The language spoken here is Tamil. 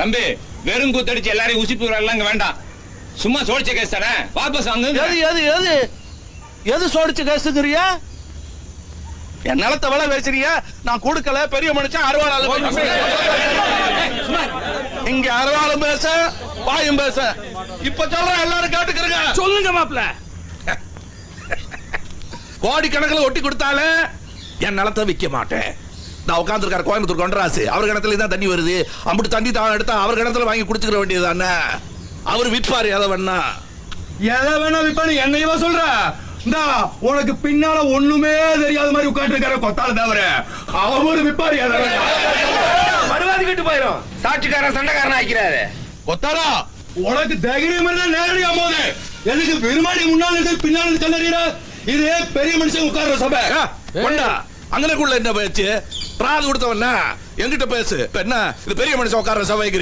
தம்பி வெறும் கூத்தடிச்சு எல்லாரையும் உசிப்புறாங்க இங்க வேண்டாம். சும்மா சோடிச்ச கேஸ் தானே, வாபஸ் வாங்க. எது சோடிச்ச கேஸுங்கிறியா? என் நிலத்தை விலை பேசுறீங்க, நான் கொடுக்கல. பெரிய மனுஷன் அறுவாளாலும் இங்க அறுவாளும் பேச வாயும் பேச. இப்ப சொல்ற எல்லாரும் கேட்டுக்கிறங்க. சொல்லுங்க மாப்ள. கோடி கணக்கில் ஒட்டி கொடுத்தாலே என் நிலத்தை விற்க மாட்டேன். நான் உட்காந்துருக்காரு கோயம்புத்தூர் கொண்டராசு, அவர் கிணத்துல தான் தண்ணி வருது. அம்பிட்டு தண்ணி தான் எடுத்தா அவர் கிணத்துல வாங்கி குடிச்சுக்கிற வேண்டியதுதானே. அவர் விற்பாரு எதை வேணா. எதை வேணா விற்பாரு. என்னையவா சொல்ற? உனக்கு பின்னால ஒண்ணுமே தெரியாத மாதிரி உட்காந்து இருக்காரு கொத்தால தவிர. அவரு விற்பாரு எதை வேணா. மறுவாதி கட்டு போயிடும். சாட்சிக்காரன் சண்டைக்காரன் ஆக்கிறாரு. கொத்தாரா உனக்கு தைரியம் இருந்தா நேரடியா போது. எதுக்கு பெருமாடி முன்னாள் இருந்து பின்னால இருந்து கல்லறிற? இது பெரிய மனுஷன் உட்கார்ற சபை. கொண்டா அங்கனக்குள்ள என்ன பேச்சு? பிராது கொடுத்தவன என்கிட்ட பேசு. என்ன இது பெரிய மனுஷன் உட்கார்ற சபைக்கிறீங்க?